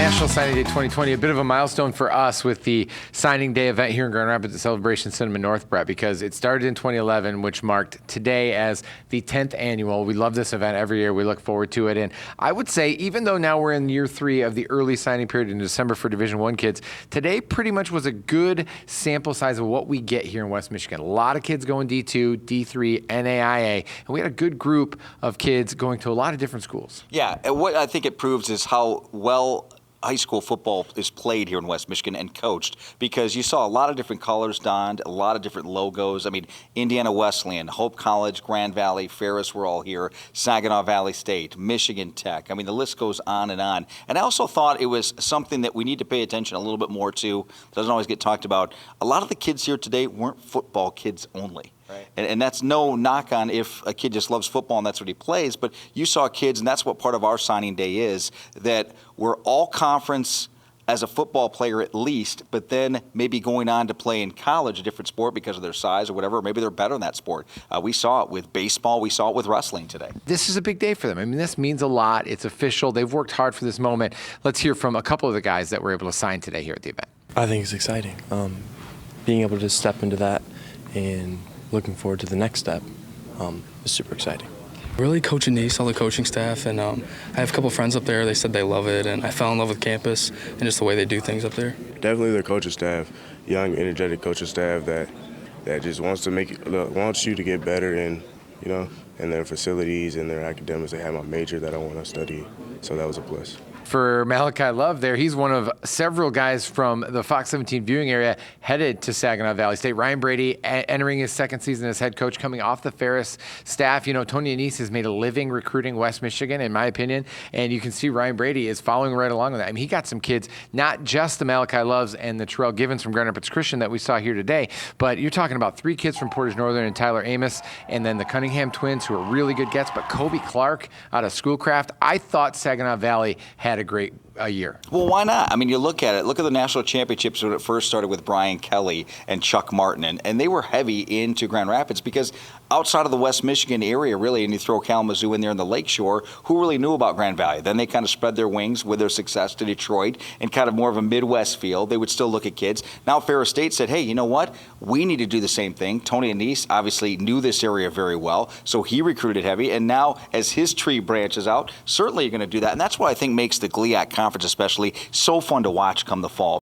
National Signing Day 2020, a bit of a milestone for us with the signing day event here in Grand Rapids at Celebration Cinema North, Brett, because it started in 2011, which marked today as the 10th annual. We love this event every year. We look forward to it. And I would say, even though now we're in year 3 of the early signing period in December for Division I kids, today pretty much was a good sample size of what we get here in West Michigan. A lot of kids going D2, D3, NAIA, and we had a good group of kids going to a lot of different schools. Yeah, and what I think it proves is how well high school football is played here in West Michigan and coached, because you saw a lot of different colors donned, a lot of different logos. I mean, Indiana Wesleyan, Hope College, Grand Valley, Ferris were all here, Saginaw Valley State, Michigan Tech. I mean, the list goes on. And I also thought it was something that we need to pay attention a little bit more to. Doesn't always get talked about. A lot of the kids here today weren't football kids only. Right. And that's no knock on if a kid just loves football and that's what he plays, but you saw kids, and that's what part of our signing day is, that were all conference as a football player at least, but then maybe going on to play in college a different sport because of their size or whatever, or maybe they're better in that sport. We saw it with baseball, we saw it with wrestling today. This is a big day for them. I mean, this means a lot. It's official. They've worked hard for this moment. Let's hear from a couple of the guys that were able to sign today here at the event. I think it's exciting. Being able to step into that and looking forward to the next step is super exciting. Really coaching Nice, all the coaching staff, and I have a couple friends up there. They said they love it, and I fell in love with campus and just the way they do things up there. Definitely the coaching staff, young, energetic coaching staff that just wants you to get better in, in their facilities and their academics. They have my major that I want to study, so that was a plus. For Malachi Love there, he's one of several guys from the Fox 17 viewing area headed to Saginaw Valley State. Ryan Brady entering his second season as head coach, coming off the Ferris staff. Tony Annese has made a living recruiting West Michigan, in my opinion, and you can see Ryan Brady is following right along with that. I mean, he got some kids, not just the Malachi Loves and the Terrell Givens from Grand Rapids Christian that we saw here today, but you're talking about 3 kids from Portage Northern and Tyler Amos, and then the Cunningham twins, who are really good gets, but Kobe Clark out of Schoolcraft. I thought Saginaw Valley had a great year. Well, why not? I mean, you look at it. Look at the national championships when it first started with Brian Kelly and Chuck Martin, and they were heavy into Grand Rapids because outside of the West Michigan area, really, and you throw Kalamazoo in there in the Lakeshore, who really knew about Grand Valley? Then they kind of spread their wings with their success to Detroit and kind of more of a Midwest feel. They would still look at kids. Now Ferris State said, hey, you know what? We need to do the same thing. Tony Annese obviously knew this area very well, so he recruited heavy, and now as his tree branches out, certainly you're going to do that. And that's what I think makes the GLIAC Conference especially so fun to watch come the fall.